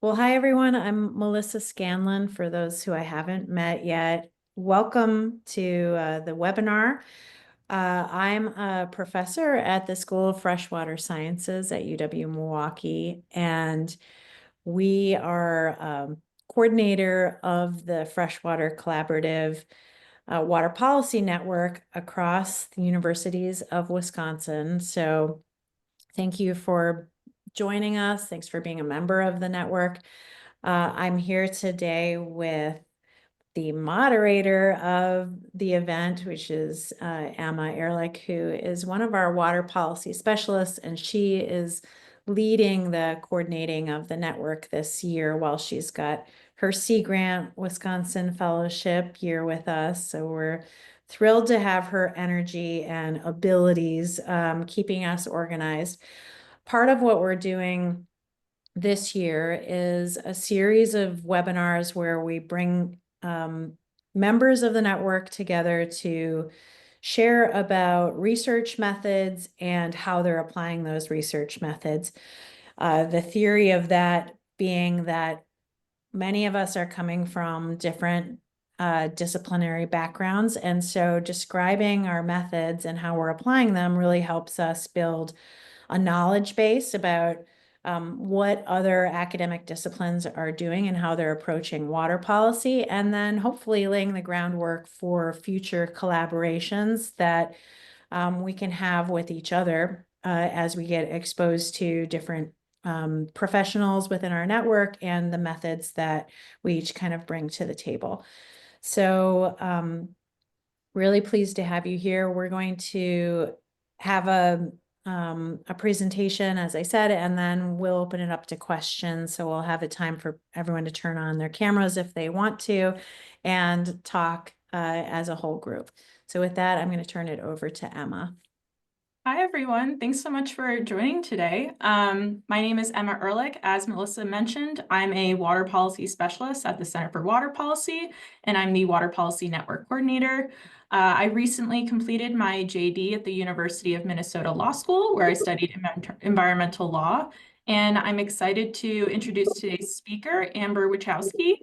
Well, hi everyone. I'm Melissa Scanlon for those who I haven't met yet. Welcome to the webinar. I'm a professor at the School of Freshwater Sciences at UW-Milwaukee, and we are coordinator of the Freshwater Collaborative Water Policy Network across the universities of Wisconsin. So thank you for joining us. Thanks for being a member of the network. I'm here today with the moderator of the event, which is Emma Ehrlich, who is one of our water policy specialists, and she is leading the coordinating of the network this year while she's got her Sea Grant Wisconsin Fellowship year with us. So we're thrilled to have her energy and abilities keeping us organized. Part of what we're doing this year is a series of webinars where we bring members of the network together to share about research methods and how they're applying those research methods. The theory of that being that many of us are coming from different disciplinary backgrounds, and so describing our methods and how we're applying them really helps us build a knowledge base about what other academic disciplines are doing and how they're approaching water policy, and then hopefully laying the groundwork for future collaborations that we can have with each other as we get exposed to different professionals within our network and the methods that we each kind of bring to the table. So really pleased to have you here. We're going to have a presentation, as I said, and then we'll open it up to questions. So we'll have a time for everyone to turn on their cameras if they want to and talk as a whole group. So with that, I'm going to turn it over to Emma. Hi, everyone. Thanks so much for joining today. My name is Emma Ehrlich. As Melissa mentioned, I'm a water policy specialist at the Center for Water Policy, and I'm the Water Policy Network Coordinator. I recently completed my JD at the University of Minnesota Law School, where I studied environmental law. And I'm excited to introduce today's speaker, Amber Wichowsky.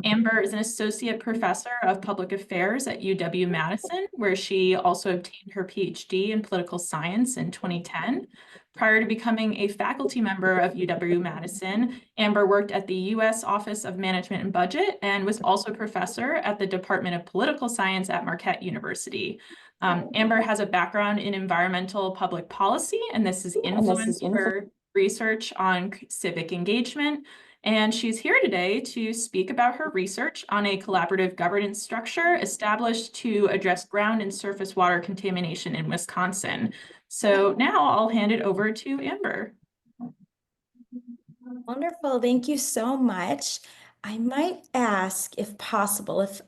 Amber is an associate professor of public affairs at UW-Madison, where she also obtained her PhD in political science in 2010. Prior to becoming a faculty member of UW-Madison, Amber worked at the U.S. Office of Management and Budget and was also professor at the Department of Political Science at Marquette University. Amber has a background in environmental public policy, and this has influenced her research on civic engagement. And she's here today to speak about her research on a collaborative governance structure established to address ground and surface water contamination in Wisconsin. So now I'll hand it over to Amber. Wonderful. Thank you so much. I might ask, if possible, if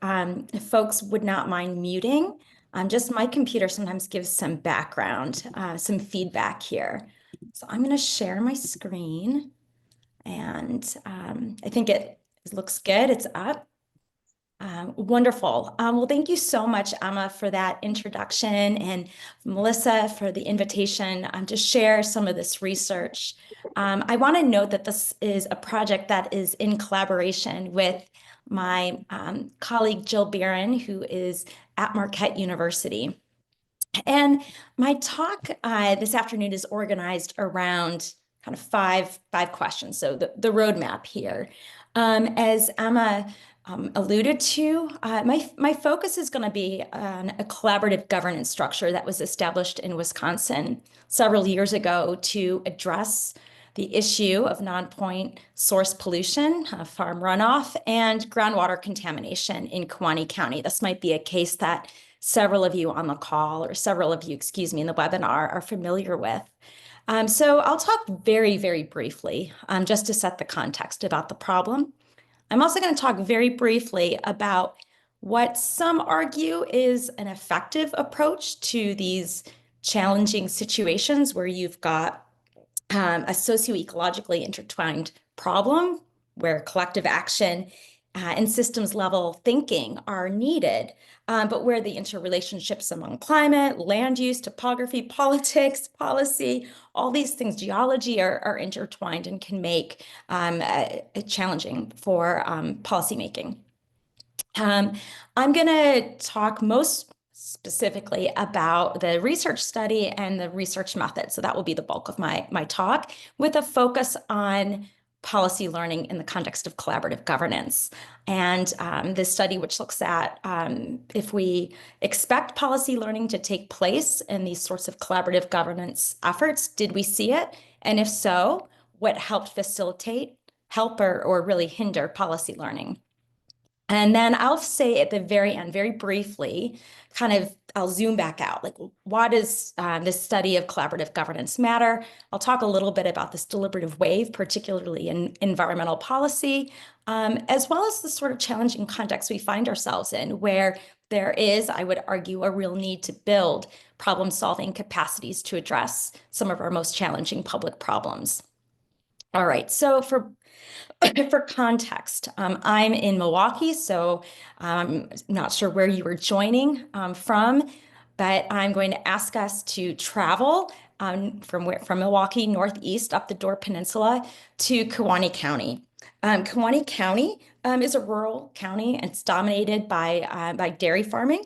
folks would not mind muting. Just my computer sometimes gives some background, some feedback here. So I'm going to share my screen, and I think it looks good. It's up. Wonderful. Well, thank you so much, Emma, for that introduction, and Melissa for the invitation to share some of this research. I want to note that this is a project that is in collaboration with my colleague Jill Barron, who is at Marquette University. And my talk this afternoon is organized around kind of five questions. So the roadmap here. As Emma alluded to, my focus is going to be on a collaborative governance structure that was established in Wisconsin several years ago to address the issue of non-point source pollution, farm runoff, and groundwater contamination in Kewaunee County. This might be a case that several of you on the call, or several of you, excuse me, in the webinar are familiar with. So I'll talk very, very briefly just to set the context about the problem. I'm also going to talk very briefly about what some argue is an effective approach to these challenging situations where you've got a socioecologically intertwined problem where collective action and systems level thinking are needed, but where the interrelationships among climate, land use, topography, politics, policy, all these things, geology are intertwined and can make challenging for policymaking. I'm going to talk most specifically about the research study and the research method. So that will be the bulk of my talk, with a focus on policy learning in the context of collaborative governance. And this study, which looks at if we expect policy learning to take place in these sorts of collaborative governance efforts, did we see it? And if so, what helped facilitate, help, or really hinder policy learning? And then I'll say at the very end, very briefly, I'll zoom back out. Like, why does this study of collaborative governance matter? I'll talk a little bit about this deliberative wave, particularly in environmental policy, as well as the sort of challenging context we find ourselves in, where there is, I would argue, a real need to build problem-solving capacities to address some of our most challenging public problems. All right, so for context, I'm in Milwaukee, so I'm not sure where you were joining from, but I'm going to ask us to travel from Milwaukee northeast up the Door Peninsula to Kewaunee County. Kewaunee County is a rural county, and it's dominated by dairy farming,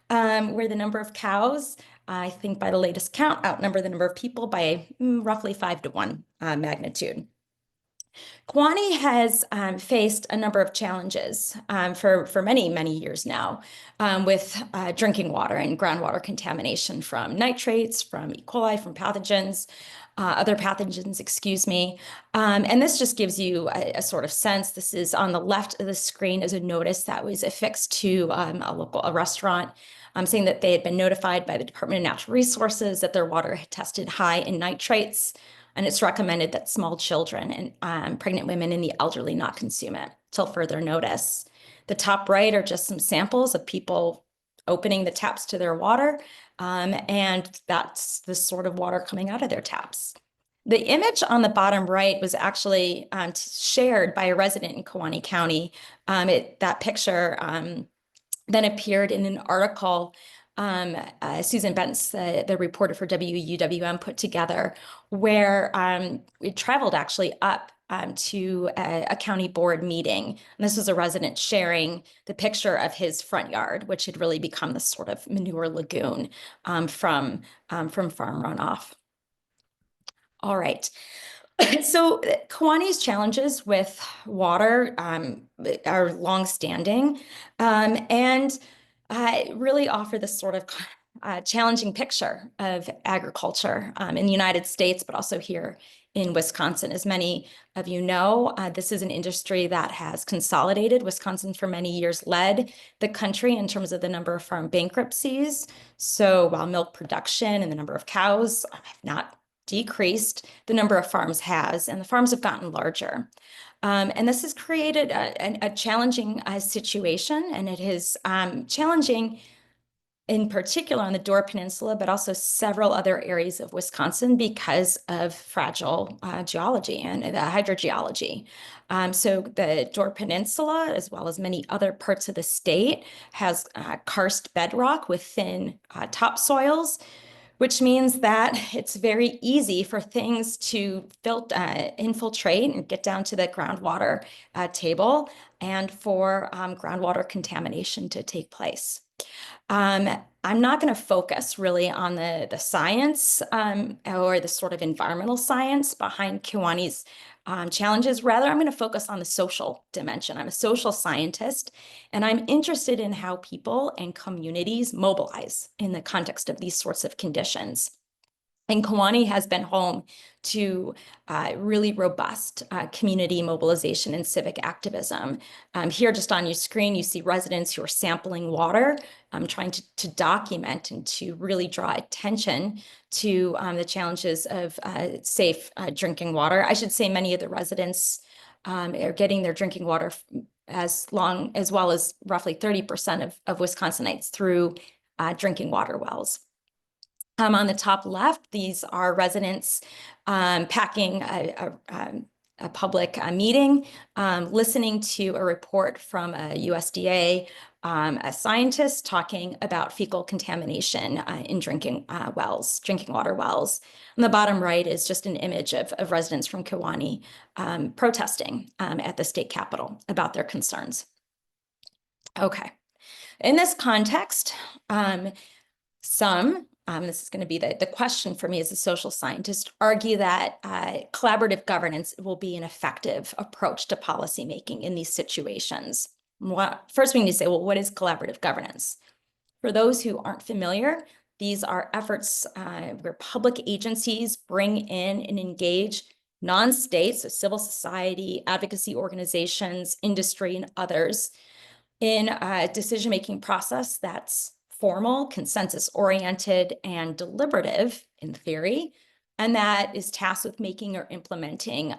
where the number of cows, I think by the latest count, outnumber the number of people by roughly 5 to 1 magnitude. Kewaunee has faced a number of challenges for many, many years now with drinking water and groundwater contamination from nitrates, from E. coli, from pathogens, other pathogens, excuse me. And this just gives you a sort of sense. This is on the left of the screen is a notice that was affixed to a restaurant saying that they had been notified by the Department of Natural Resources that their water had tested high in nitrates. And it's recommended that small children and pregnant women and the elderly not consume it till further notice. The top right are just some samples of people opening the taps to their water, and that's the sort of water coming out of their taps. The image on the bottom right was actually shared by a resident in Kewaunee County. That picture then appeared in an article Susan Bentz, the reporter for WUWM, put together, where we traveled actually up to a county board meeting. And this was a resident sharing the picture of his front yard, which had really become this sort of manure lagoon from farm runoff. All right. So Kewaunee's challenges with water are longstanding, and really offer this sort of challenging picture of agriculture in the United States, but also here in Wisconsin. As many of you know, this is an industry that has consolidated. Wisconsin for many years led the country in terms of the number of farm bankruptcies. So while milk production and the number of cows have not decreased, the number of farms has, and the farms have gotten larger. And this has created a challenging situation, and it is challenging in particular on the Door Peninsula, but also several other areas of Wisconsin because of fragile geology and the hydrogeology. So the Door Peninsula, as well as many other parts of the state, has karst bedrock with thin topsoils, which means that it's very easy for things to infiltrate and get down to the groundwater table, and for groundwater contamination to take place. I'm not going to focus really on the science or the sort of environmental science behind Kewaunee's challenges. Rather, I'm going to focus on the social dimension. I'm a social scientist, and I'm interested in how people and communities mobilize in the context of these sorts of conditions. And Kewaunee has been home to really robust community mobilization and civic activism. Here just on your screen, you see residents who are sampling water, trying to document and to really draw attention to the challenges of safe drinking water. I should say many of the residents are getting their drinking water as well as roughly 30% of Wisconsinites through drinking water wells. On the top left, these are residents packing public meeting, listening to a report from a USDA a scientist talking about fecal contamination in drinking water wells. On the bottom right is just an image of residents from Kewaunee protesting at the state capitol about their concerns. Okay, in this context, this is going to be the question for me as a social scientist, argue that collaborative governance will be an effective approach to policymaking in these situations. First, we need to say, well, what is collaborative governance? For those who aren't familiar, these are efforts where public agencies bring in and engage non-state, so civil society, advocacy organizations, industry, and others in a decision-making process that's formal, consensus-oriented, and deliberative in theory, and that is tasked with making or implementing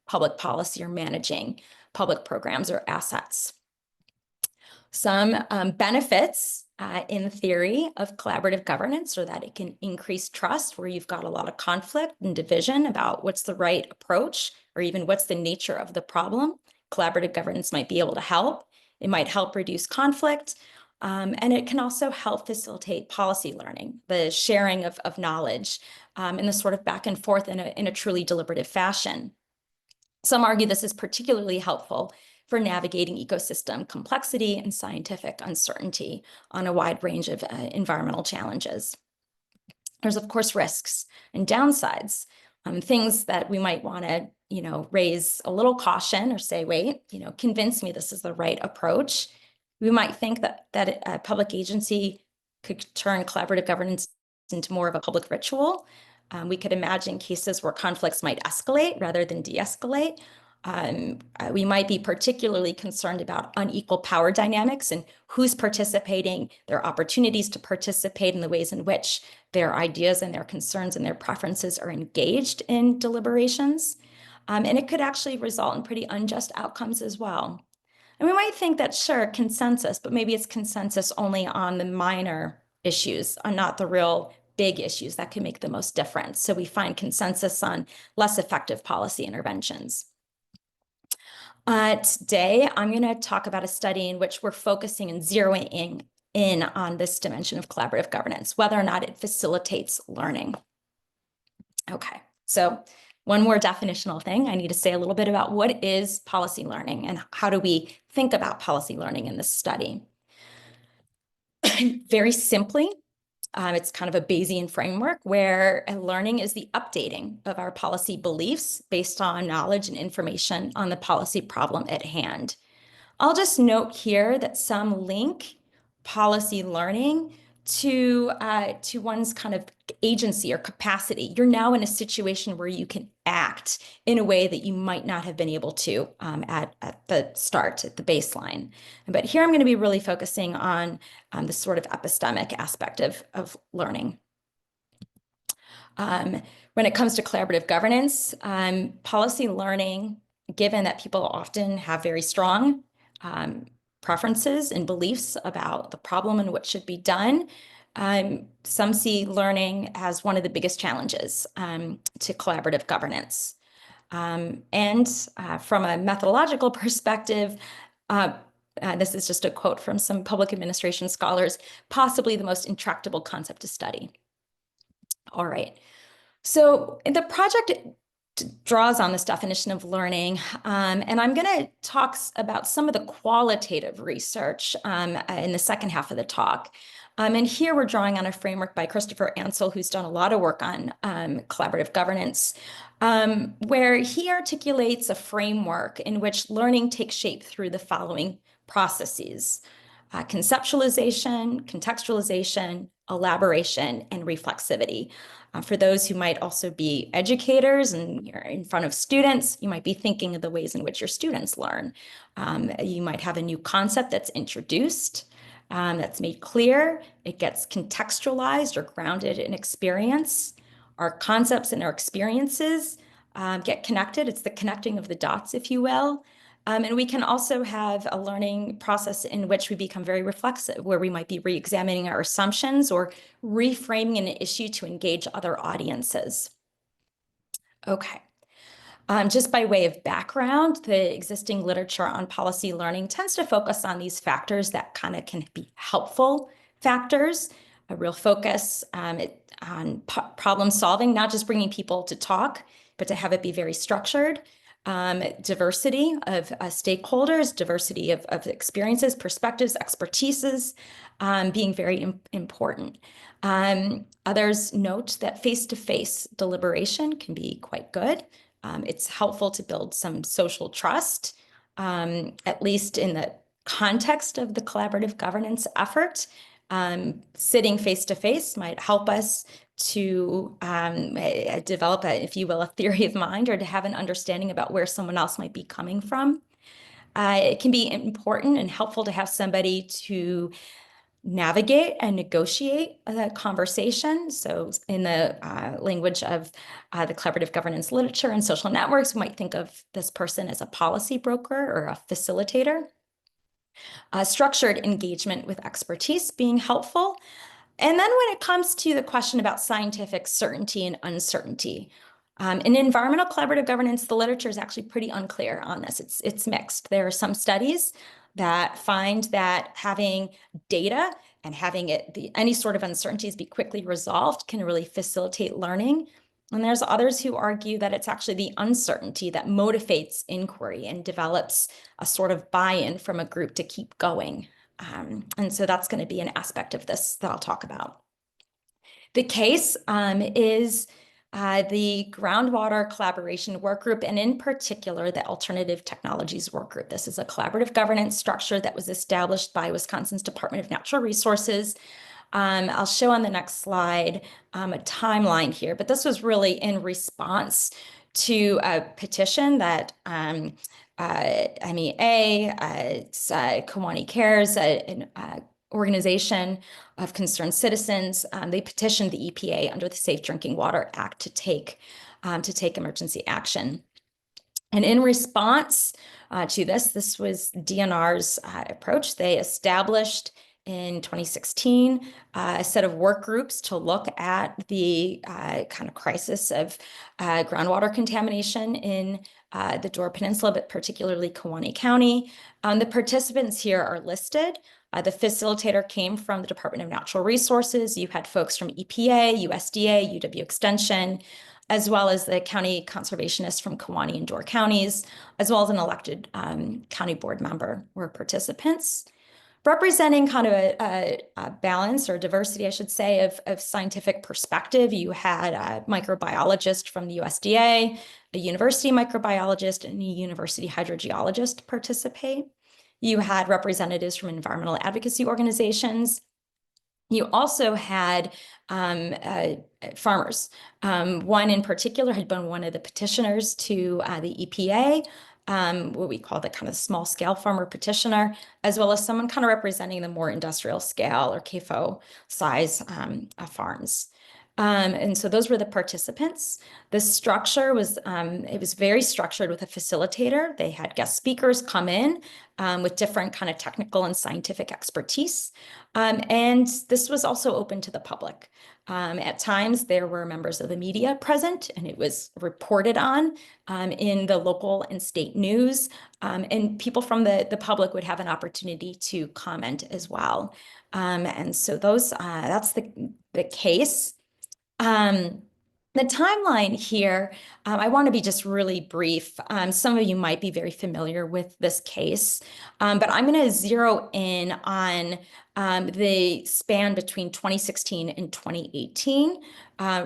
public policy or managing public programs or assets. Some benefits in theory of collaborative governance are that it can increase trust where you've got a lot of conflict and division about what's the right approach or even what's the nature of the problem. Collaborative governance might be able to help. It might help reduce conflict. And it can also help facilitate policy learning, the sharing of knowledge, and the sort of back and forth in a truly deliberative fashion. Some argue this is particularly helpful for navigating ecosystem complexity and scientific uncertainty on a wide range of environmental challenges. There's, of course, risks and downsides, things that we might want to, raise a little caution or say, wait, convince me this is the right approach. We might think that a public agency could turn collaborative governance into more of a public ritual. We could imagine cases where conflicts might escalate rather than de-escalate. We might be particularly concerned about unequal power dynamics and who's participating, their opportunities to participate, in the ways in which their ideas and their concerns and their preferences are engaged in deliberations. And it could actually result in pretty unjust outcomes as well. And we might think that, sure, consensus, but maybe it's consensus only on the minor issues, on not the real big issues that can make the most difference. So we find consensus on less effective policy interventions. Today, I'm going to talk about a study in which we're focusing and zeroing in on this dimension of collaborative governance, whether or not it facilitates learning. Okay, so one more definitional thing. I need to say a little bit about what is policy learning and how do we think about policy learning in this study. Very simply, it's kind of a Bayesian framework where learning is the updating of our policy beliefs based on knowledge and information on the policy problem at hand. I'll just note here that some link policy learning to one's kind of agency or capacity. You're now in a situation where you can act in a way that you might not have been able to at the start, at the baseline. But here I'm going to be really focusing on the sort of epistemic aspect of learning. When it comes to collaborative governance, policy learning, given that people often have very strong preferences and beliefs about the problem and what should be done, some see learning as one of the biggest challenges to collaborative governance. And from a methodological perspective, this is just a quote from some public administration scholars, possibly the most intractable concept to study. All right. So the project draws on this definition of learning, and I'm going to talk about some of the qualitative research in the second half of the talk. And here we're drawing on a framework by Christopher Ansel, who's done a lot of work on collaborative governance, where he articulates a framework in which learning takes shape through the following processes: conceptualization, contextualization, elaboration, and reflexivity. For those who might also be educators and you're in front of students, you might be thinking of the ways in which your students learn. You might have a new concept that's introduced, that's made clear. It gets contextualized or grounded in experience. Our concepts and our experiences get connected. It's the connecting of the dots, if you will. And we can also have a learning process in which we become very reflexive, where we might be re-examining our assumptions or reframing an issue to engage other audiences. Okay. Just by way of background, the existing literature on policy learning tends to focus on these factors that kind of can be helpful factors, a real focus on problem solving, not just bringing people to talk, but to have it be very structured. Diversity of stakeholders, diversity of experiences, perspectives, expertises, being very important. Others note that face-to-face deliberation can be quite good. It's helpful to build some social trust, at least in the context of the collaborative governance effort. Sitting face-to-face might help us to develop, if you will, a theory of mind, or to have an understanding about where someone else might be coming from. It can be important and helpful to have somebody to navigate and negotiate the conversation. So in the language of the collaborative governance literature and social networks, we might think of this person as a policy broker or a facilitator. Structured engagement with expertise being helpful. And then when it comes to the question about scientific certainty and uncertainty, in environmental collaborative governance, the literature is actually pretty unclear on this. It's mixed. There are some studies that find that having data and having any sort of uncertainties be quickly resolved can really facilitate learning. And there's others who argue that it's actually the uncertainty that motivates inquiry and develops a sort of buy-in from a group to keep going. And so that's going to be an aspect of this that I'll talk about. The case is the groundwater collaboration work group, and in particular, the alternative technologies work group. This is a collaborative governance structure that was established by Wisconsin's Department of Natural Resources. I'll show on the next slide a timeline here, but this was really in response to a petition that MEA, Kewanee Cares, an organization of concerned citizens, they petitioned the EPA under the Safe Drinking Water Act to take emergency action. And in response to this was DNR's approach. They established in 2016 a set of work groups to look at the kind of crisis of groundwater contamination in the Door Peninsula, but particularly Kewanee County. The participants here are listed. The facilitator came from the Department of Natural Resources. You had folks from EPA, USDA, UW Extension, as well as the county conservationists from Kewanee and Door counties, as well as an elected county board member were participants. Representing kind of a balance or diversity, I should say, of scientific perspective, you had a microbiologist from the USDA, a university microbiologist, and a university hydrogeologist participate. You had representatives from environmental advocacy organizations. You also had farmers. One in particular had been one of the petitioners to the EPA, what we call the kind of small scale farmer petitioner, as well as someone kind of representing the more industrial scale or CAFO size farms. And so those were the participants. The structure was, it was very structured with a facilitator. They had guest speakers come in with different kind of technical and scientific expertise. And this was also open to the public. At times there were members of the media present, and it was reported on in the local and state news. And people from the public would have an opportunity to comment as well. And so that's the case. The timeline here, I want to be just really brief. Some of you might be very familiar with this case, but I'm going to zero in on the span between 2016 and 2018.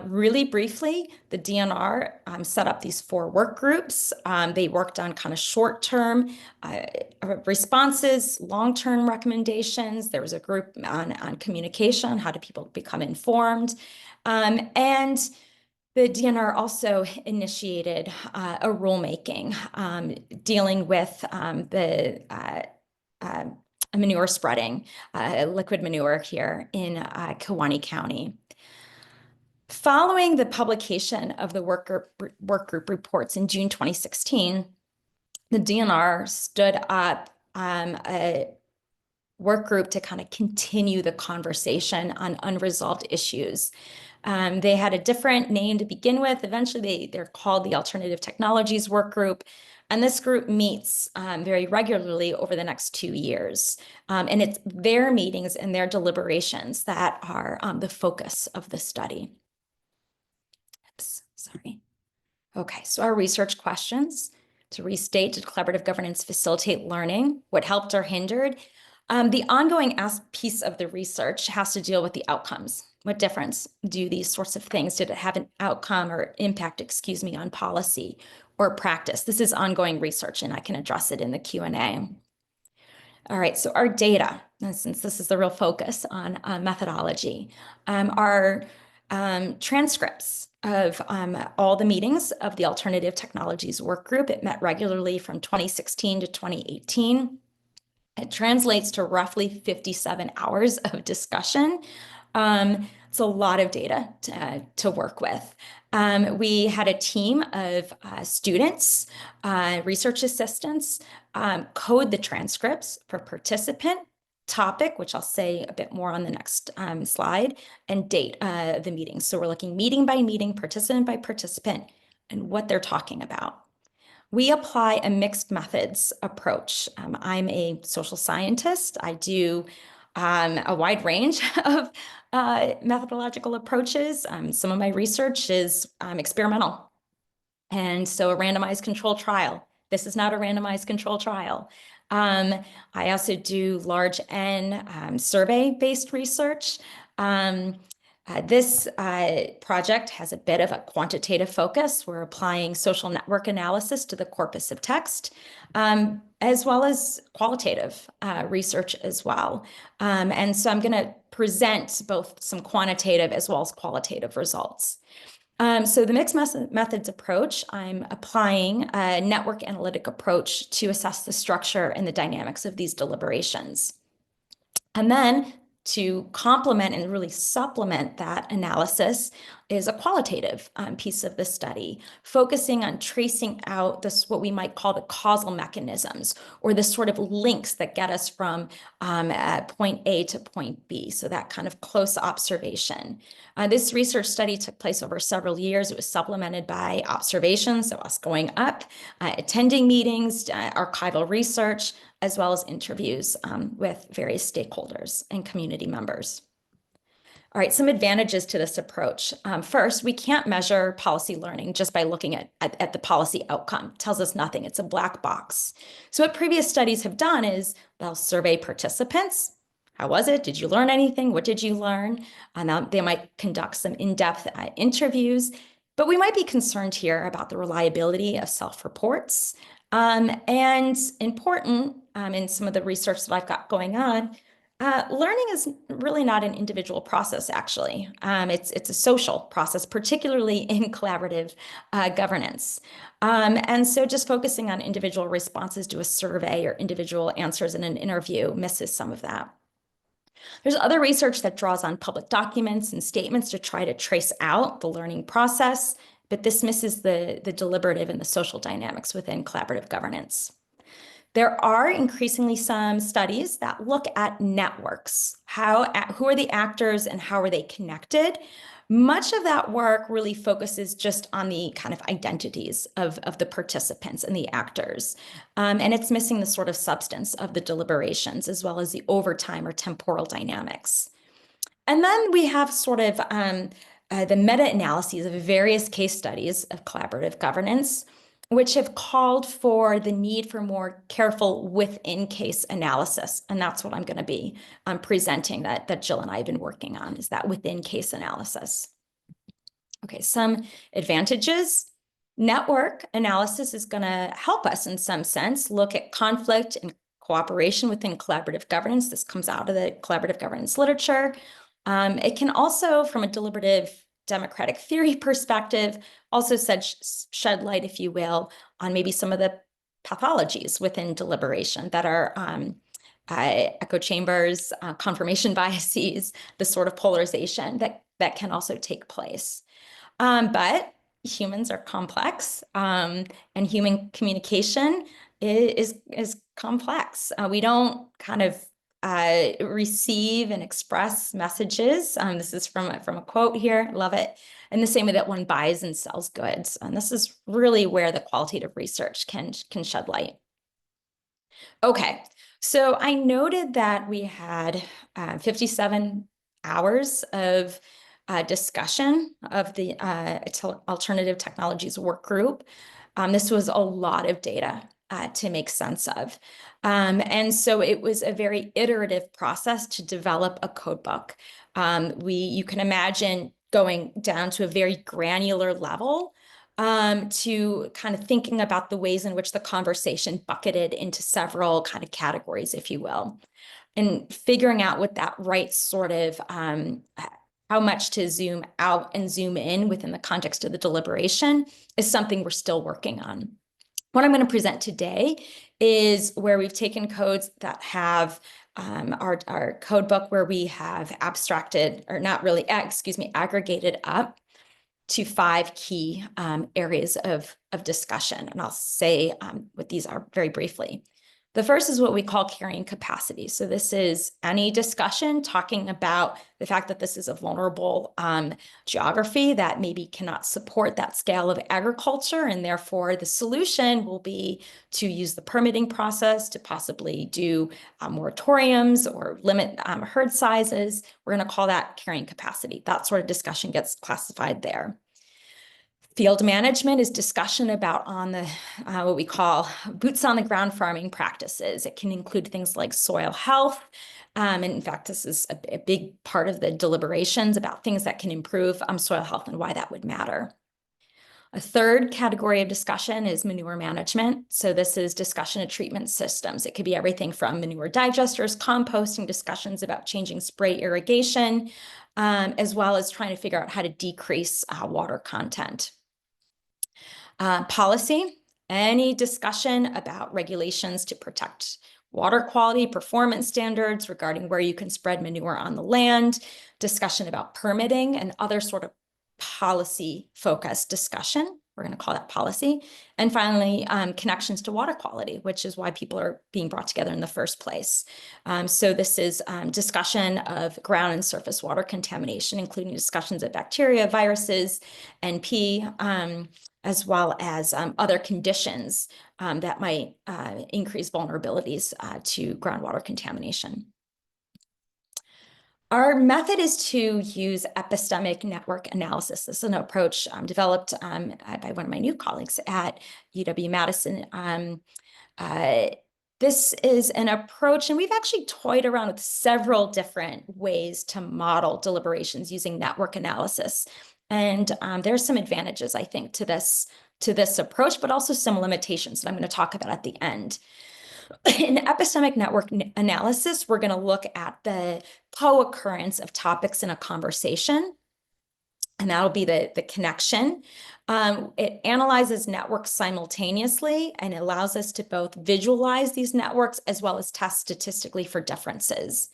Really briefly, the DNR set up these 4 work groups. They worked on kind of short-term responses, long-term recommendations. There was a group on communication, how do people become informed? And the DNR also initiated a rulemaking dealing with the manure spreading, liquid manure here in Kewanee County. Following the publication of the work group reports in June 2016, the DNR stood up a work group to kind of continue the conversation on unresolved issues. They had a different name to begin with. Eventually, they're called the Alternative Technologies Work Group. And this group meets very regularly over the next 2 years. And it's their meetings and their deliberations that are the focus of the study. Oops, sorry. Okay, so our research questions. To restate, did collaborative governance facilitate learning? What helped or hindered? The ongoing piece of the research has to deal with the outcomes. What difference do these sorts of things, did it have an outcome or impact, excuse me, on policy or practice? This is ongoing research, and I can address it in the Q&A. All right, so our data, and since this is the real focus on methodology, our transcripts of all the meetings of the Alternative Technologies Work Group. It met regularly from 2016 to 2018. It translates to roughly 57 hours of discussion. It's a lot of data to work with. We had a team of students, research assistants, code the transcripts for participant, topic, which I'll say a bit more on the next slide, and date of the meeting. So we're looking meeting by meeting, participant by participant, and what they're talking about. We apply a mixed methods approach. I'm a social scientist. I do a wide range of methodological approaches. Some of my research is experimental. And so a randomized control trial. This is not a randomized control trial. I also do large N survey-based research. This project has a bit of a quantitative focus. We're applying social network analysis to the corpus of text, as well as qualitative research as well. And so I'm going to present both some quantitative as well as qualitative results. So the mixed methods approach, I'm applying a network analytic approach to assess the structure and the dynamics of these deliberations. And then to complement and really supplement that analysis is a qualitative piece of the study, focusing on tracing out this, what we might call the causal mechanisms, or the sort of links that get us from point A to point B. So that kind of close observation. This research study took place over several years. It was supplemented by observations, so us going up, attending meetings, archival research, as well as interviews with various stakeholders and community members. All right, some advantages to this approach. First, we can't measure policy learning just by looking at the policy outcome. It tells us nothing. It's a black box. So what previous studies have done is they'll survey participants. How was it? Did you learn anything? What did you learn? And they might conduct some in-depth interviews. But we might be concerned here about the reliability of self-reports. And important in some of the research that I've got going on, learning is really not an individual process, actually. It's a social process, particularly in collaborative governance. And so just focusing on individual responses to a survey or individual answers in an interview misses some of that. There's other research that draws on public documents and statements to try to trace out the learning process, but this misses the deliberative and the social dynamics within collaborative governance. There are increasingly some studies that look at networks, who are the actors and how are they connected. Much of that work really focuses just on the kind of identities of the participants and the actors. And it's missing the sort of substance of the deliberations as well as the overtime or temporal dynamics. And then we have sort of the meta-analyses of various case studies of collaborative governance, which have called for the need for more careful within-case analysis. And that's what I'm going to be presenting that Jill and I have been working on, is that within-case analysis. Okay, some advantages. Network analysis is going to help us in some sense look at conflict and cooperation within collaborative governance. This comes out of the collaborative governance literature. It can also, from a deliberative democratic theory perspective, also shed light, if you will, on maybe some of the pathologies within deliberation that are echo chambers, confirmation biases, the sort of polarization that can also take place. But humans are complex, and human communication is complex. We don't kind of receive and express messages. This is from a quote here. Love it. And the same way that one buys and sells goods. And this is really where the qualitative research can shed light. Okay, so I noted that we had 57 hours of discussion of the alternative technologies work group. This was a lot of data to make sense of. And so it was a very iterative process to develop a code book. You can imagine going down to a very granular level to kind of thinking about the ways in which the conversation bucketed into several kind of categories, if you will, and figuring out what that right sort of how much to zoom out and zoom in within the context of the deliberation is something we're still working on. What I'm going to present today is where we've taken codes that have our code book where we have abstracted, or not really, aggregated up to 5 key areas of discussion. And I'll say what these are very briefly. The first is what we call carrying capacity. So this is any discussion talking about the fact that this is a vulnerable geography that maybe cannot support that scale of agriculture. And therefore, the solution will be to use the permitting process to possibly do moratoriums or limit herd sizes. We're going to call that carrying capacity. That sort of discussion gets classified there. Field management is discussion about on the what we call boots on the ground farming practices. It can include things like soil health. And in fact, this is a big part of the deliberations about things that can improve soil health and why that would matter. A third category of discussion is manure management. So this is discussion of treatment systems. It could be everything from manure digesters, composting, discussions about changing spray irrigation, as well as trying to figure out how to decrease water content. Policy, any discussion about regulations to protect water quality, performance standards regarding where you can spread manure on the land, discussion about permitting and other sort of policy-focused discussion. We're going to call that policy. And finally, connections to water quality, which is why people are being brought together in the first place. So this is discussion of ground and surface water contamination, including discussions of bacteria, viruses, NP, as well as other conditions that might increase vulnerabilities to groundwater contamination. Our method is to use epistemic network analysis. This is an approach developed by one of my new colleagues at UW-Madison. This is an approach, and we've actually toyed around with several different ways to model deliberations using network analysis. And there's some advantages, I think, to this approach, but also some limitations that I'm going to talk about at the end. In epistemic network analysis, we're going to look at the co-occurrence of topics in a conversation, and that'll be the connection. It analyzes networks simultaneously and allows us to both visualize these networks as well as test statistically for differences.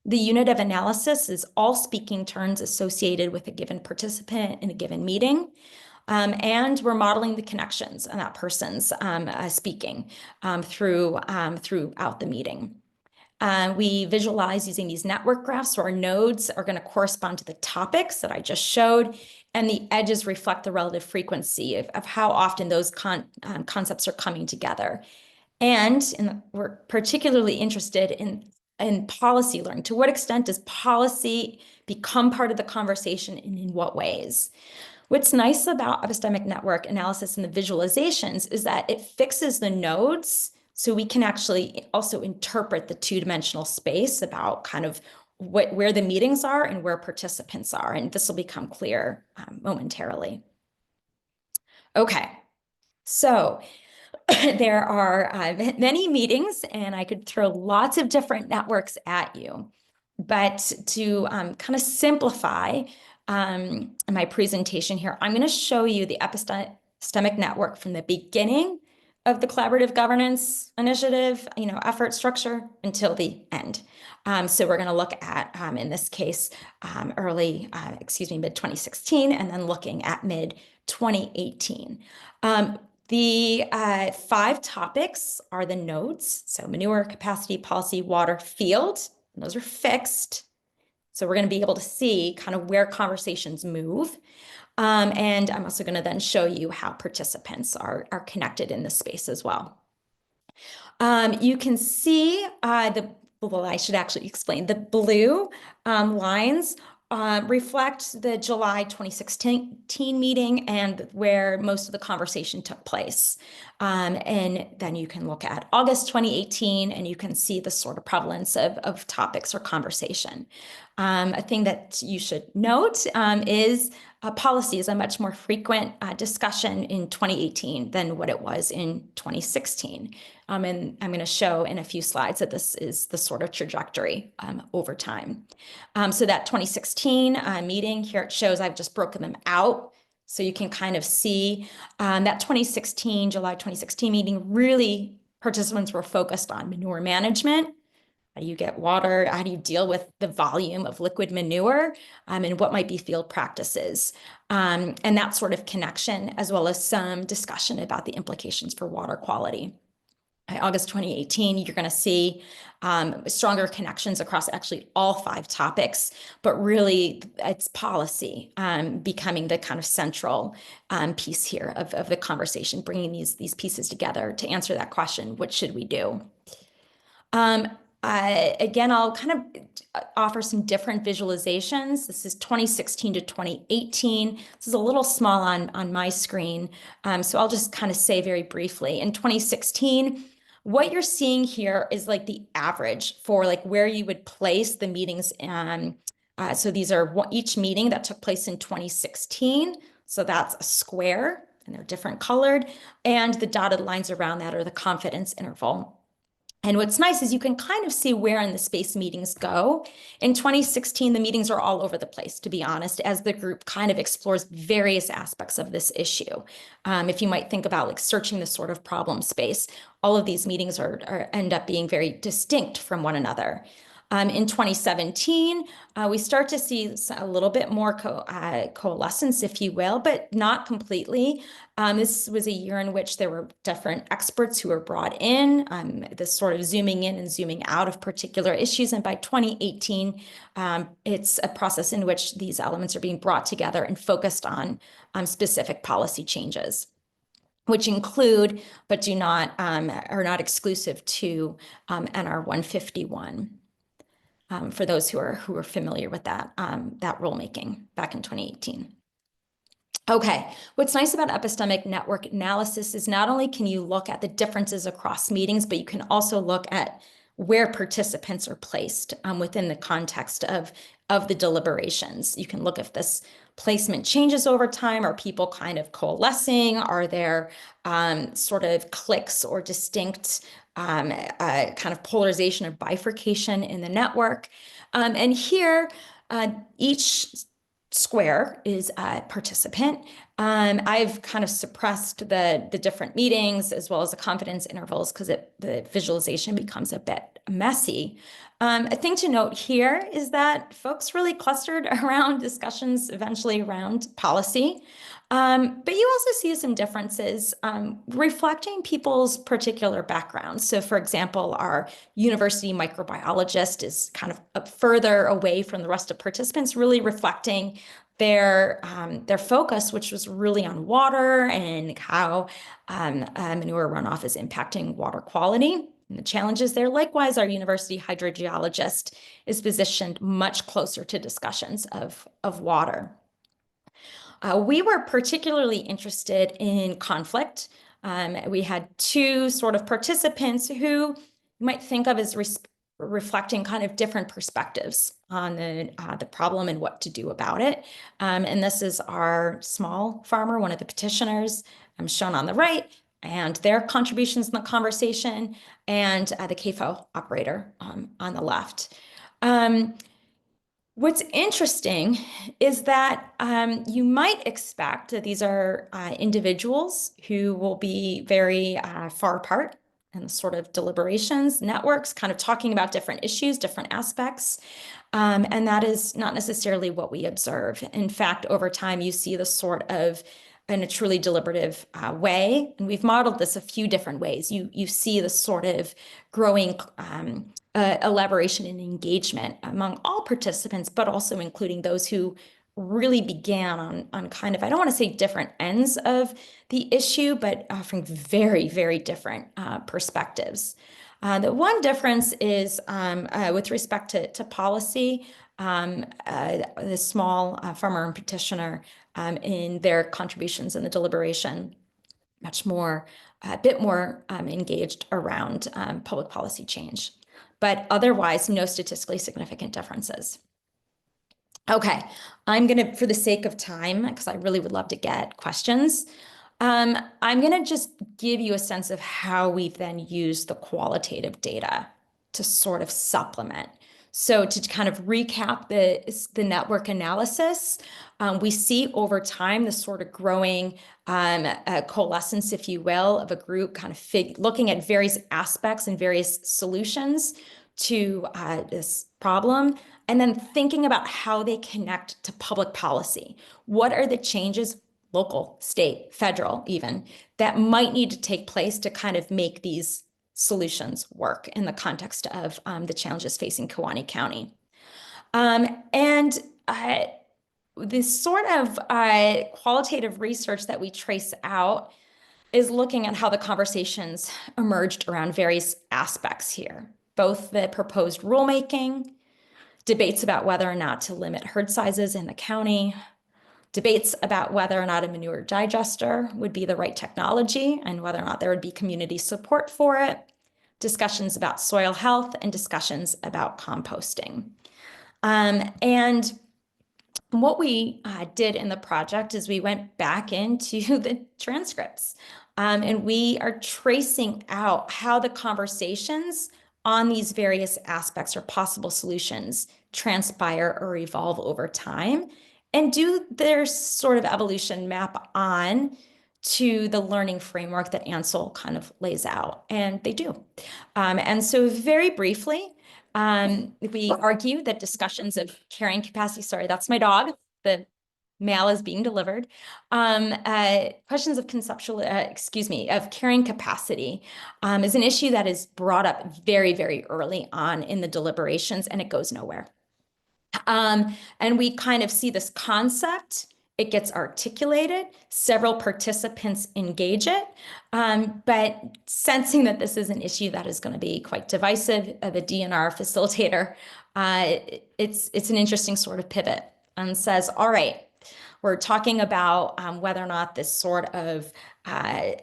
The unit of analysis is all speaking turns associated with a given participant in a given meeting. And we're modeling the connections and that person's speaking throughout the meeting. We visualize using these network graphs, so our nodes are going to correspond to the topics that I just showed, and the edges reflect the relative frequency of how often those concepts are coming together. And we're particularly interested in policy learning. To what extent does policy become part of the conversation, and in what ways? What's nice about epistemic network analysis and the visualizations is that it fixes the nodes, so we can actually also interpret the two-dimensional space about kind of where the meetings are and where participants are, and this will become clear momentarily. Okay, so there are many meetings, and I could throw lots of different networks at you, but to kind of simplify my presentation here, I'm going to show you the epistemic network from the beginning of the collaborative governance initiative, effort structure until the end. So we're going to look at, in this case, mid-2016, and then looking at mid-2018. The 5 topics are the nodes, so manure, capacity, policy, water, field, and those are fixed. So we're going to be able to see kind of where conversations move. And I'm also going to then show you how participants are connected in this space as well. You can see well, I should actually explain. The blue lines reflect the July 2016 meeting and where most of the conversation took place. And then you can look at August 2018 and you can see the sort of prevalence of topics or conversation. A thing that you should note is policy is a much more frequent discussion in 2018 than what it was in 2016. And I'm going to show in a few slides that this is the sort of trajectory over time. So that 2016 meeting here, it shows I've just broken them out. So you can kind of see that July 2016 meeting, really participants were focused on manure management. How do you get water? How do you deal with the volume of liquid manure? And what might be field practices? And that sort of connection, as well as some discussion about the implications for water quality. By August 2018, you're going to see stronger connections across actually all 5 topics, but really it's policy becoming the kind of central piece here of the conversation, bringing these pieces together to answer that question, what should we do? Again, I'll kind of offer some different visualizations. This is 2016 to 2018. This is a little small on my screen, so I'll just kind of say very briefly. In 2016, what you're seeing here is like the average for like where you would place the meetings. So these are each meeting that took place in 2016. So that's a square, and they're different colored. And the dotted lines around that are the confidence interval. And what's nice is you can kind of see where in the space meetings go. In 2016, the meetings are all over the place, to be honest, as the group kind of explores various aspects of this issue. If you might think about like searching the sort of problem space, all of these meetings end up being very distinct from one another. In 2017, we start to see a little bit more coalescence, if you will, but not completely. This was a year in which there were different experts who were brought in, this sort of zooming in and zooming out of particular issues. And by 2018, it's a process in which these elements are being brought together and focused on specific policy changes, which include, but are not exclusive to NR 151. For those who are familiar with that rulemaking back in 2018. Okay, what's nice about epistemic network analysis is not only can you look at the differences across meetings, but you can also look at where participants are placed within the context of the deliberations. You can look if this placement changes over time. Are people kind of coalescing? Are there sort of cliques or distinct kind of polarization or bifurcation in the network? And here, each square is a participant. I've kind of suppressed the different meetings as well as the confidence intervals because the visualization becomes a bit messy. A thing to note here is that folks really clustered around discussions eventually around policy. But you also see some differences reflecting people's particular backgrounds. So for example, our university microbiologist is kind of up further away from the rest of participants, really reflecting their focus, which was really on water and how manure runoff is impacting water quality and the challenges there. Likewise, our university hydrogeologist is positioned much closer to discussions of water. We were particularly interested in conflict. We had 2 sort of participants who you might think of as reflecting kind of different perspectives on the problem and what to do about it. And this is our small farmer, one of the petitioners, shown on the right, and their contributions in the conversation, and the CAFO operator on the left. What's interesting is that you might expect that these are individuals who will be very far apart in the sort of deliberations, networks, kind of talking about different issues, different aspects. And that is not necessarily what we observe. In fact, over time, you see this sort of in a truly deliberative way. And we've modeled this a few different ways. You see the sort of growing elaboration and engagement among all participants, but also including those who really began on kind of, I don't want to say different ends of the issue, but offering very, very different perspectives. The one difference is with respect to policy, the small farmer and petitioner in their contributions in the deliberation, a bit more engaged around public policy change, but otherwise no statistically significant differences. Okay, I'm gonna, for the sake of time, because I really would love to get questions, I'm gonna just give you a sense of how we then use the qualitative data to sort of supplement. So to kind of recap the network analysis, we see over time the sort of growing coalescence, if you will, of a group kind of looking at various aspects and various solutions to this problem, and then thinking about how they connect to public policy. What are the changes, local, state, federal even, that might need to take place to kind of make these solutions work in the context of the challenges facing Kewaunee County. And this sort of qualitative research that we trace out is looking at how the conversations emerged around various aspects here, both the proposed rulemaking, debates about whether or not to limit herd sizes in the county, debates about whether or not a manure digester would be the right technology and whether or not there would be community support for it, discussions about soil health, and discussions about composting. And what we did in the project is we went back into the transcripts and we are tracing out how the conversations on these various aspects or possible solutions transpire or evolve over time, and do their sort of evolution map on to the learning framework that Ansel kind of lays out, and they do. And so very briefly, we argue that discussions of carrying capacity, sorry, that's my dog, the mail is being delivered. Questions of conceptual, of carrying capacity is an issue that is brought up very, very early on in the deliberations, and it goes nowhere. And we kind of see this concept, it gets articulated, several participants engage it, but sensing that this is an issue that is going to be quite divisive, the DNR facilitator, it's an interesting sort of pivot and says, all right, we're talking about whether or not this sort of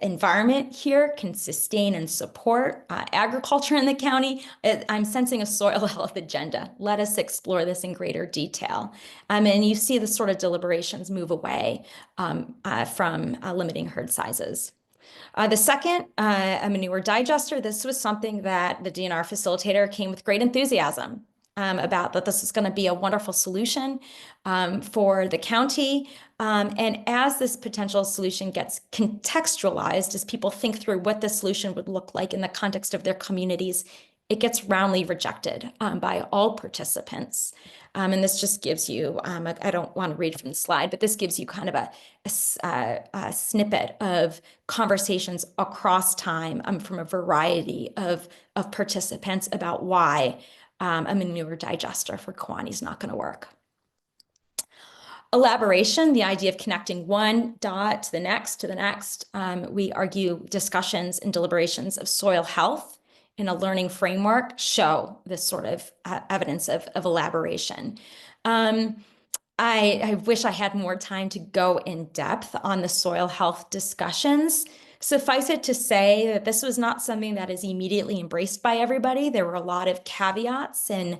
environment here can sustain and support agriculture in the county. I'm sensing a soil health agenda. Let us explore this in greater detail. And you see the sort of deliberations move away from limiting herd sizes. The second, a manure digester, this was something that the DNR facilitator came with great enthusiasm about, that this is going to be a wonderful solution for the county. And as this potential solution gets contextualized, as people think through what the solution would look like in the context of their communities, it gets roundly rejected by all participants. And this just gives you, I don't want to read from the slide, but this gives you kind of a snippet of conversations across time from a variety of participants about why a manure digester for Kewaunee is not going to work. Elaboration, the idea of connecting one dot to the next, we argue discussions and deliberations of soil health in a learning framework show this sort of evidence of elaboration. I wish I had more time to go in depth on the soil health discussions. Suffice it to say that this was not something that is immediately embraced by everybody. There were a lot of caveats and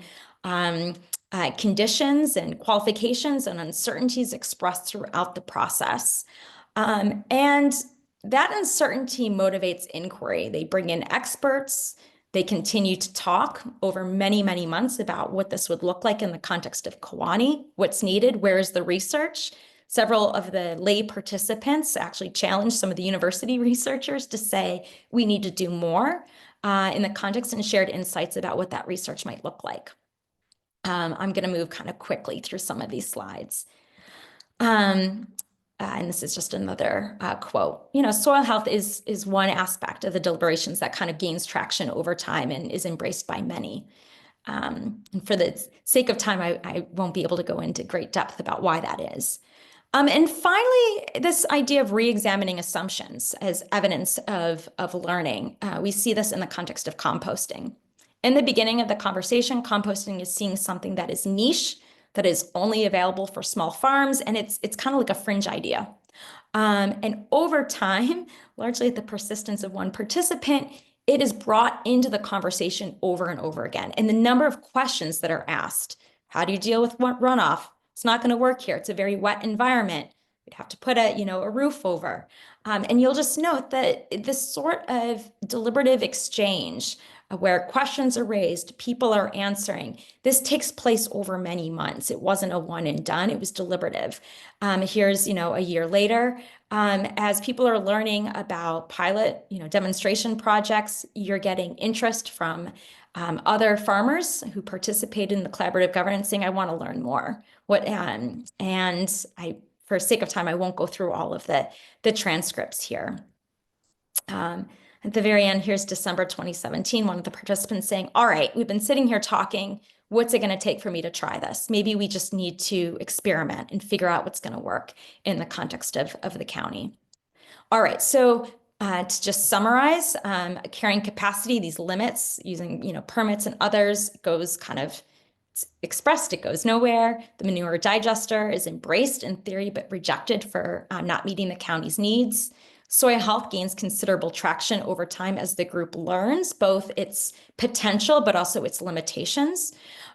conditions and qualifications and uncertainties expressed throughout the process. And that uncertainty motivates inquiry. They bring in experts. They continue to talk over many, many months about what this would look like in the context of Kewaunee, what's needed, where is the research. Several of the lay participants actually challenged some of the university researchers to say, we need to do more in the context, and shared insights about what that research might look like. I'm going to move kind of quickly through some of these slides. And this is just another quote. You know, soil health is one aspect of the deliberations that kind of gains traction over time and is embraced by many. And for the sake of time, I won't be able to go into great depth about why that is. And finally, this idea of re-examining assumptions as evidence of learning. We see this in the context of composting. In the beginning of the conversation, composting is seeing something that is niche, that is only available for small farms, and it's kind of like a fringe idea. And over time, largely at the persistence of one participant, it is brought into the conversation over and over again. And the number of questions that are asked, how do you deal with runoff? It's not going to work here. It's a very wet environment. We'd have to put a roof over. And you'll just note that this sort of deliberative exchange where questions are raised, people are answering. This takes place over many months. It wasn't a one and done, it was deliberative. Here's, a year later, as people are learning about pilot, demonstration projects, you're getting interest from other farmers who participate in the collaborative governance saying, I want to learn more. For sake of time, I won't go through all of the transcripts here. At the very end, here's December 2017, one of the participants saying, all right, we've been sitting here talking. What's it going to take for me to try this? Maybe we just need to experiment and figure out what's going to work in the context of the county. All right, so to just summarize, carrying capacity, these limits using permits and others goes kind of expressed, it goes nowhere. The manure digester is embraced in theory, but rejected for not meeting the county's needs. Soil health gains considerable traction over time as the group learns both its potential, but also its limitations,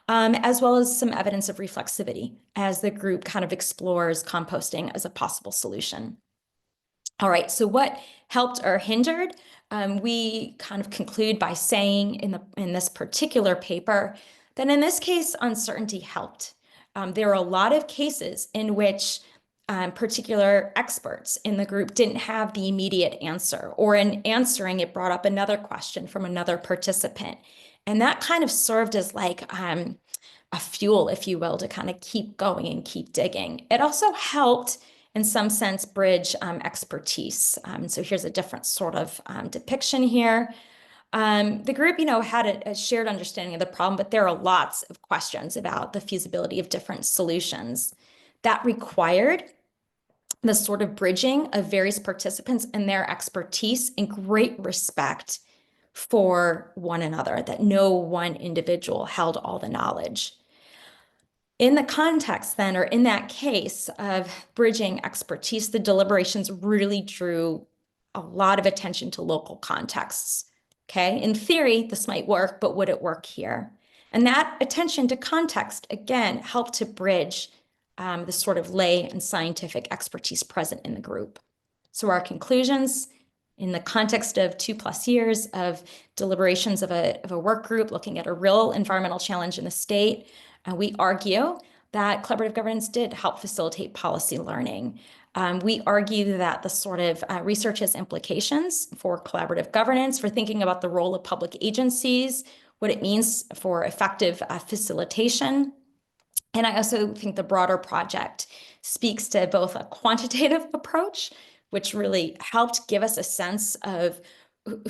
as well as some evidence of reflexivity as the group kind of explores composting as a possible solution. All right, so what helped or hindered? We kind of conclude by saying in this particular paper that in this case, uncertainty helped. There are a lot of cases in which particular experts in the group didn't have the immediate answer, or in answering, it brought up another question from another participant. And that kind of served as like a fuel, if you will, to kind of keep going and keep digging. It also helped in some sense bridge expertise. So here's a different sort of depiction here. The group, had a shared understanding of the problem, but there are lots of questions about the feasibility of different solutions. That required the sort of bridging of various participants and their expertise and great respect for one another, that no one individual held all the knowledge. In the context then, or in that case of bridging expertise, the deliberations really drew a lot of attention to local contexts. Okay, in theory, this might work, but would it work here? And that attention to context, again, helped to bridge the sort of lay and scientific expertise present in the group. So our conclusions in the context of 2+ years of deliberations of a work group looking at a real environmental challenge in the state, we argue that collaborative governance did help facilitate policy learning. We argue that the sort of research has implications for collaborative governance, for thinking about the role of public agencies, what it means for effective facilitation. And I also think the broader project speaks to both a quantitative approach, which really helped give us a sense of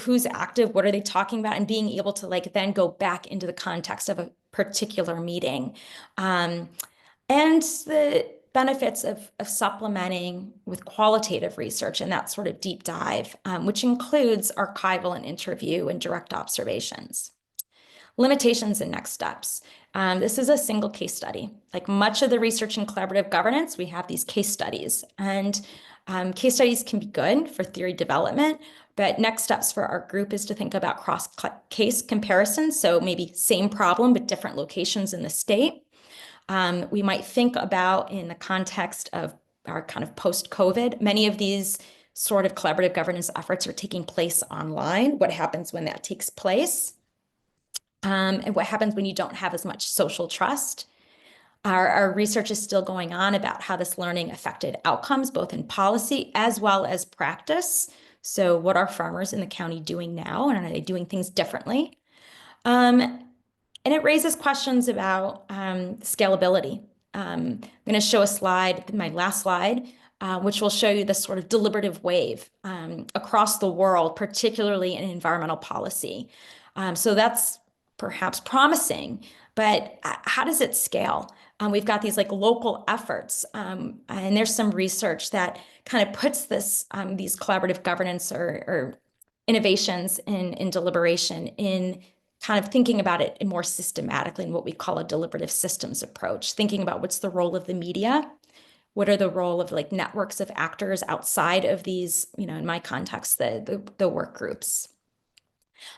who's active, what are they talking about, and being able to then go back into the context of a particular meeting. And the benefits of supplementing with qualitative research and that sort of deep dive, which includes archival and interview and direct observations. Limitations and next steps. This is a single case study. Like much of the research in collaborative governance, we have these case studies. And case studies can be good for theory development, but next steps for our group is to think about cross-case comparisons. So maybe same problem, but different locations in the state. We might think about in the context of our kind of post-COVID, many of these sort of collaborative governance efforts are taking place online. What happens when that takes place? And what happens when you don't have as much social trust? Our research is still going on about how this learning affected outcomes, both in policy as well as practice. So what are farmers in the county doing now, and are they doing things differently? And it raises questions about scalability. I'm going to show a slide, my last slide, which will show you this sort of deliberative wave across the world, particularly in environmental policy. So that's perhaps promising, but how does it scale? We've got these like local efforts, and there's some research that kind of puts this these collaborative governance or innovations in deliberation in kind of thinking about it more systematically in what we call a deliberative systems approach, thinking about what's the role of the media, what are the role of like networks of actors outside of these, in my context, the work groups.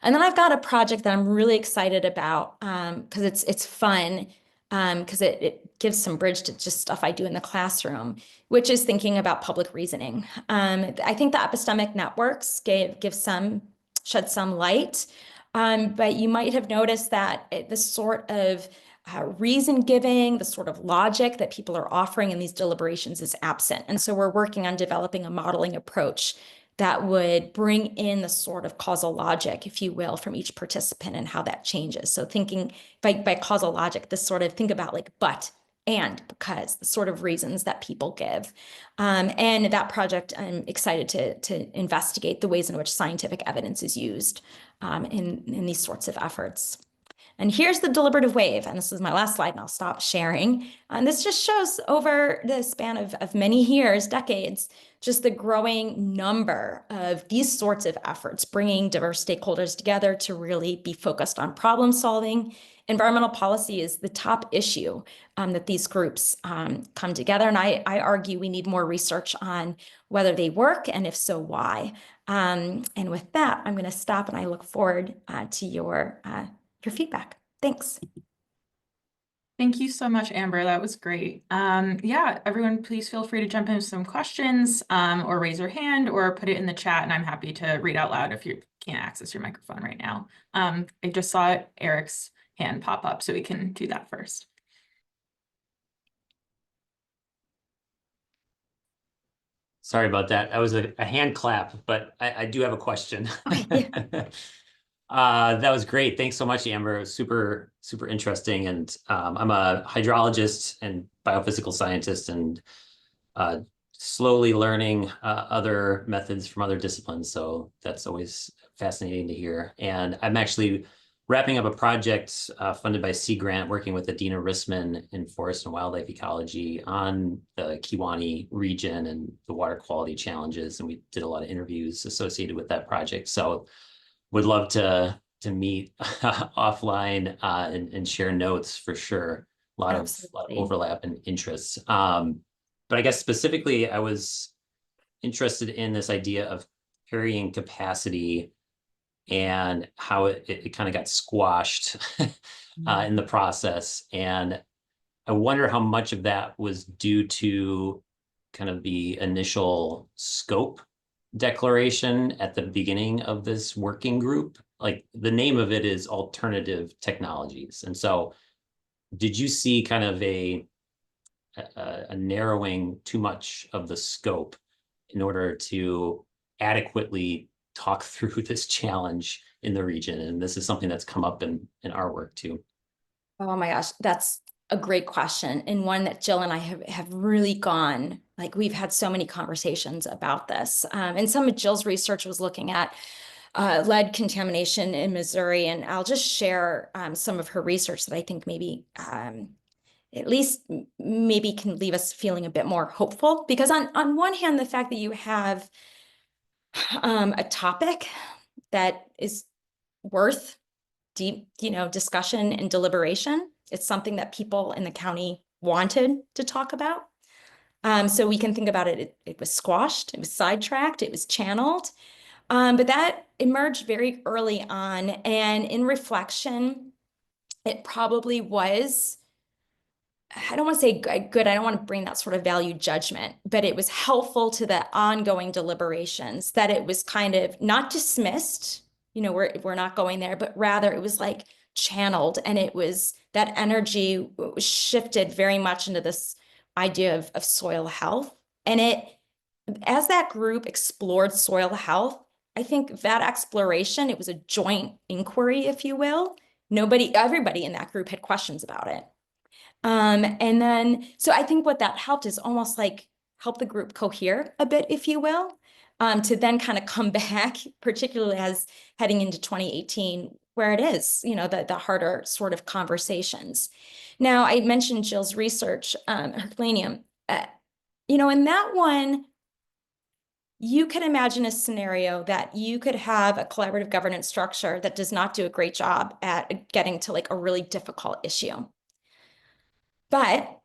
And then I've got a project that I'm really excited about because it's fun, because it gives some bridge to just stuff I do in the classroom, which is thinking about public reasoning. I think the epistemic networks shed some light, but you might have noticed that the sort of reason giving, the sort of logic that people are offering in these deliberations is absent. And so we're working on developing a modeling approach that would bring in the sort of causal logic, if you will, from each participant and how that changes. So thinking by causal logic, this sort of think about like but, and, because, the sort of reasons that people give. And that project, I'm excited to investigate the ways in which scientific evidence is used in these sorts of efforts. And here's the deliberative wave. And this is my last slide, and I'll stop sharing. And this just shows over the span of many years, decades, just the growing number of these sorts of efforts, bringing diverse stakeholders together to really be focused on problem solving. Environmental policy is the top issue that these groups come together. And I argue we need more research on whether they work, and if so, why. And with that, I'm going to stop, and I look forward to your feedback. Thanks. Thank you so much, Amber. That was great. Yeah, everyone, please feel free to jump into some questions or raise your hand or put it in the chat, and I'm happy to read out loud if you can't access your microphone right now. I just saw Eric's hand pop up, so we can do that first. Sorry about that. That was a hand clap, but I do have a question. That was great. Thanks so much, Amber. It was super, super interesting. And I'm a hydrologist and biophysical scientist, and slowly learning other methods from other disciplines. So that's always fascinating to hear. And I'm actually wrapping up a project funded by Sea Grant, working with Adina Rissman in forest and wildlife ecology on the Kewaunee region and the water quality challenges. And we did a lot of interviews associated with that project. So would love to meet offline and share notes for sure. A lot of overlap and interests. But I guess specifically, I was interested in this idea of carrying capacity and how it kind of got squashed in the process. And I wonder how much of that was due to kind of the initial scope declaration at the beginning of this working group. Like, the name of it is alternative technologies. And so did you see kind of a narrowing too much of the scope in order to adequately talk through this challenge in the region? And this is something that's come up in our work too. Oh my gosh, that's a great question, and one that Jill and I have really gone, like, we've had so many conversations about this. And some of Jill's research was looking at lead contamination in Missouri, and I'll just share some of her research that I think maybe at least maybe can leave us feeling a bit more hopeful. Because on one hand, the fact that you have a topic that is worth deep, discussion and deliberation. It's something that people in the county wanted to talk about. So we can think about it. It was squashed, it was sidetracked, it was channeled. But that emerged very early on. And in reflection, it probably was, I don't want to say good, I don't want to bring that sort of value judgment, but it was helpful to the ongoing deliberations that it was kind of not dismissed, we're not going there, but rather it was like channeled, and it was that energy was shifted very much into this idea of soil health. And as that group explored soil health, I think that exploration, it was a joint inquiry, if you will. Everybody in that group had questions about it. And then, so I think what that helped is almost like help the group cohere a bit, if you will, to then kind of come back, particularly as heading into 2018, where it is, the harder sort of conversations. Now, I mentioned Jill's research, Herculaneum. In that one, you could imagine a scenario that you could have a collaborative governance structure that does not do a great job at getting to like a really difficult issue. But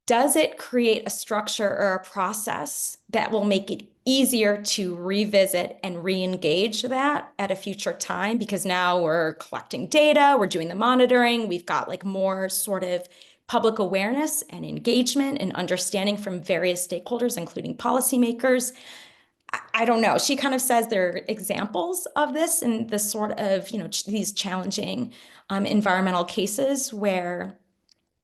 does it create a structure or a process that will make it easier to revisit and re-engage that at a future time? Because now we're collecting data, we're doing the monitoring, we've got like more sort of public awareness and engagement and understanding from various stakeholders, including policymakers. I don't know. She kind of says there are examples of this in the sort of, these challenging environmental cases where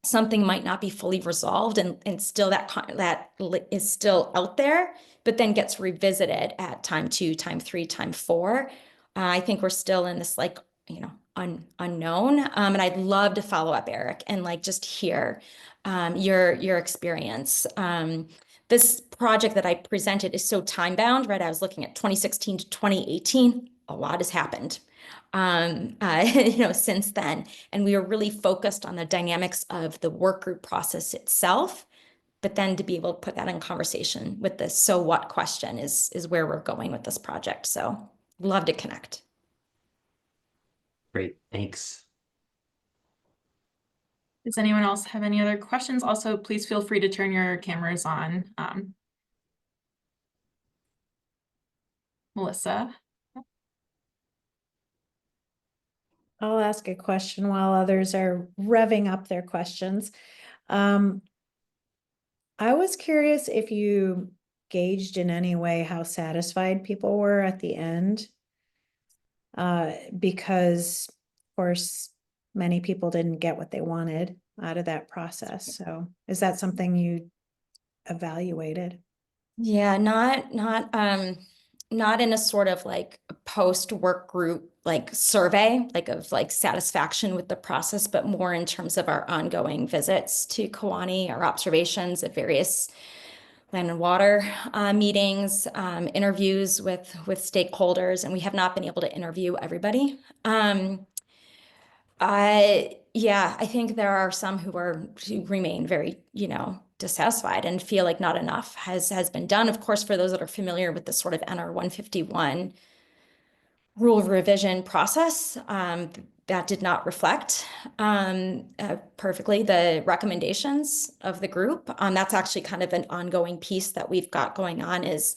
something might not be fully resolved and still that is still out there, but then gets revisited at time 2, time 3, time 4. I think we're still in this like, unknown. And I'd love to follow up, Eric, and like just hear your experience. This project that I presented is so time bound, right? I was looking at 2016 to 2018. A lot has happened, since then. And we are really focused on the dynamics of the work group process itself. But then to be able to put that in conversation with the so what question is where we're going with this project. So love to connect. Great, thanks. Does anyone else have any other questions? Also, please feel free to turn your cameras on. Melissa. I'll ask a question while others are revving up their questions. I was curious if you gauged in any way how satisfied people were at the end. Because, of course, many people didn't get what they wanted out of that process. So is that something you evaluated? Yeah, not in a sort of like post work group like survey, like of like satisfaction with the process, but more in terms of our ongoing visits to Kewaunee, our observations at various land and water meetings, interviews with stakeholders, and we have not been able to interview everybody. I think there are some who remain very, dissatisfied and feel like not enough has been done. Of course, for those that are familiar with the sort of NR 151 rule of revision process, that did not reflect perfectly the recommendations of the group. That's actually kind of an ongoing piece that we've got going on, is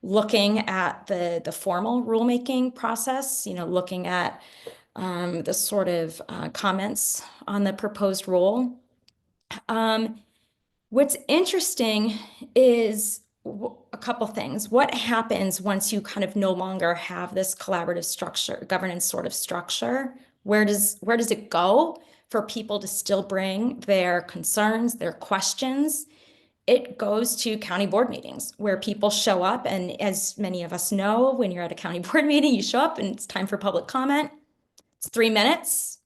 looking at the formal rulemaking process, looking at the sort of comments on the proposed rule. What's interesting is a couple things. What happens once you kind of no longer have this collaborative structure, governance sort of structure? Where does it go for people to still bring their concerns, their questions? It goes to county board meetings where people show up. And as many of us know, when you're at a county board meeting, you show up and it's time for public comment. It's 3 minutes.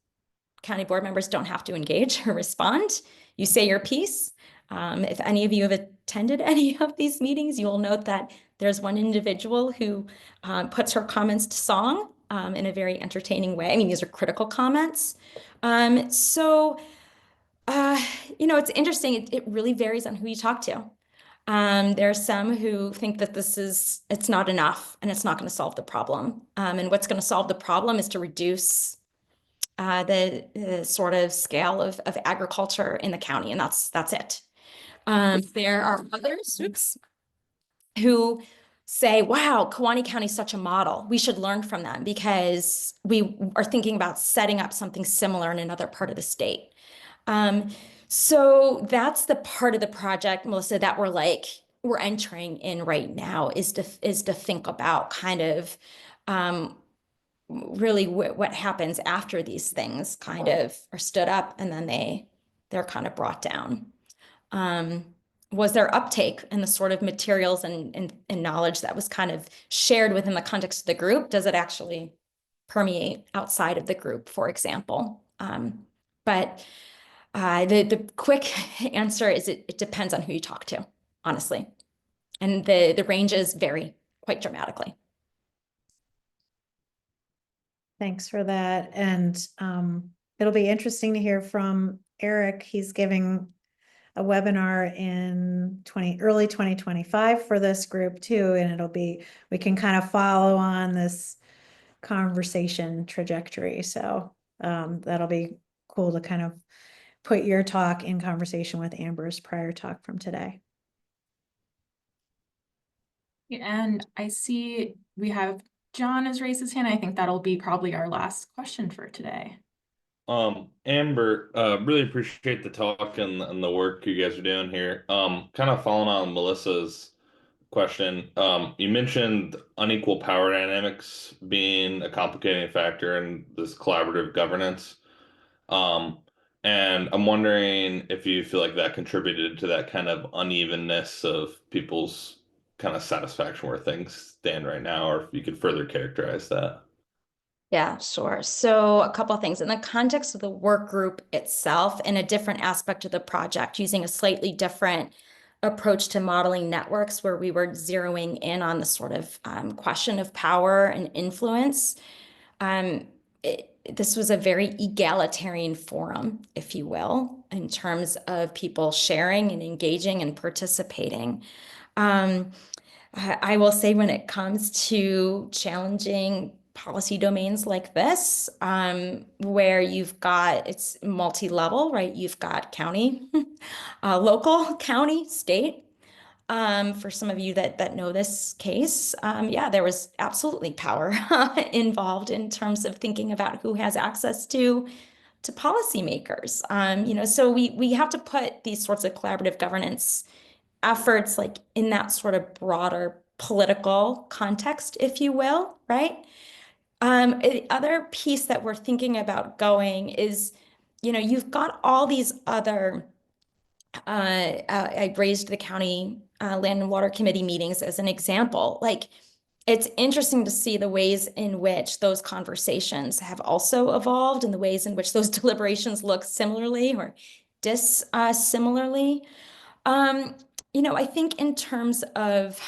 County board members don't have to engage or respond. You say your piece. If any of you have attended any of these meetings, you will note that there's one individual who puts her comments to song in a very entertaining way. I mean, these are critical comments. It's interesting. It really varies on who you talk to. There are some who think that it's not enough and it's not going to solve the problem. And what's going to solve the problem is to reduce the sort of scale of agriculture in the county, and that's it. There are others, who say, wow, Kewaunee County is such a model. We should learn from them because we are thinking about setting up something similar in another part of the state. So that's the part of the project, Melissa, that we're entering in right now, is to think about kind of really what happens after these things kind of are stood up and then they're kind of brought down. Was there uptake in the sort of materials and knowledge that was kind of shared within the context of the group? Does it actually permeate outside of the group, for example? But the quick answer is it depends on who you talk to, honestly. And the ranges vary quite dramatically. Thanks for that. And it'll be interesting to hear from Eric. He's giving a webinar in early 2025 for this group too. And we can kind of follow on this conversation trajectory. So that'll be cool to kind of put your talk in conversation with Amber's prior talk from today. And I see we have John has raised his hand. I think that'll be probably our last question for today. Amber, really appreciate the talk and the work you guys are doing here. Kind of following on Melissa's question. You mentioned unequal power dynamics being a complicating factor in this collaborative governance. Um, and I'm wondering if you feel like that contributed to that kind of unevenness of people's kind of satisfaction where things stand right now, or if you could further characterize that. Yeah, sure. So a couple of things in the context of the work group itself and a different aspect of the project, using a slightly different approach to modeling networks where we were zeroing in on the sort of question of power and influence. This was a very egalitarian forum, if you will, in terms of people sharing and engaging and participating. I will say when it comes to challenging policy domains like this, where it's multi-level, right? You've got county, local, county, state. For some of you that know this case, yeah, there was absolutely power involved in terms of thinking about who has access to policymakers. So we have to put these sorts of collaborative governance efforts like in that sort of broader political context, if you will, right? The other piece that we're thinking about going is, you've got all these other, I raised the county land and water committee meetings as an example. Like, it's interesting to see the ways in which those conversations have also evolved and the ways in which those deliberations look similarly or dissimilarly. I think in terms of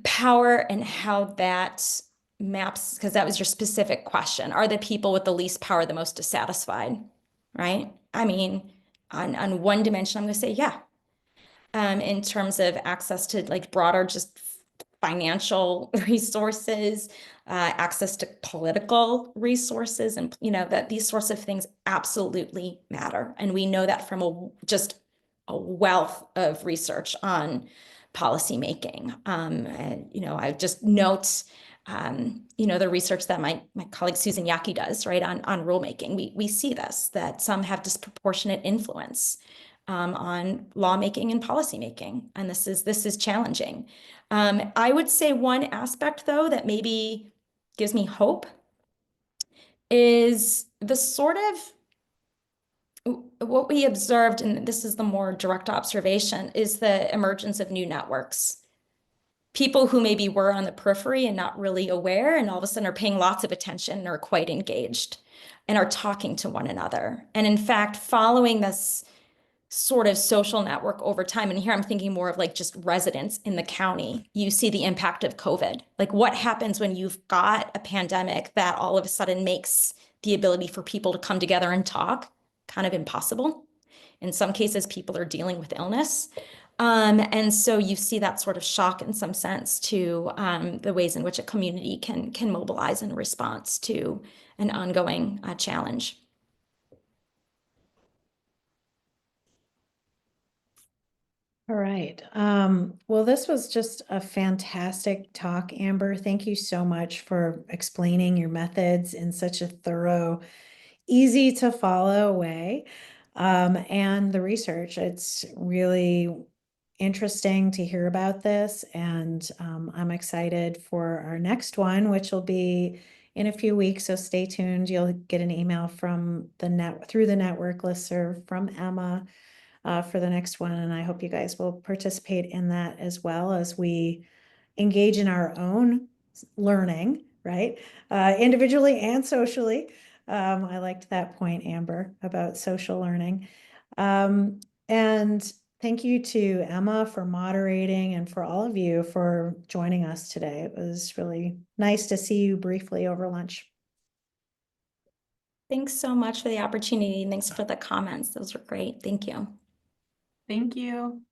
power and how that maps, because that was your specific question, are the people with the least power the most dissatisfied, right? I mean, on one dimension, I'm going to say, yeah. In terms of access to like broader just financial resources, access to political resources, and that these sorts of things absolutely matter. And we know that from just a wealth of research on policymaking. I just note, the research that my colleague Susan Yaki does, right, on rulemaking. We see this, that some have disproportionate influence on lawmaking and policymaking, and this is challenging. I would say one aspect, though, that maybe gives me hope is the sort of what we observed, and this is the more direct observation, is the emergence of new networks. People who maybe were on the periphery and not really aware, and all of a sudden are paying lots of attention and are quite engaged and are talking to one another. And in fact, following this sort of social network over time, and here I'm thinking more of like just residents in the county, you see the impact of COVID. Like, what happens when you've got a pandemic that all of a sudden makes the ability for people to come together and talk kind of impossible? In some cases, people are dealing with illness. And so you see that sort of shock in some sense to the ways in which a community can mobilize in response to an ongoing challenge. All right. Well, this was just a fantastic talk, Amber. Thank you so much for explaining your methods in such a thorough, easy to follow way. And the research, it's really interesting to hear about this. And I'm excited for our next one, which will be in a few weeks. So stay tuned. You'll get an email from through the network listserv from Emma for the next one. And I hope you guys will participate in that as well as we engage in our own learning, right? Individually and socially. I liked that point, Amber, about social learning. And Thank you to Emma for moderating and for all of you for joining us today. It was really nice to see you briefly over lunch. Thanks so much for the opportunity. Thanks for the comments. Those were great. Thank you. Thank you.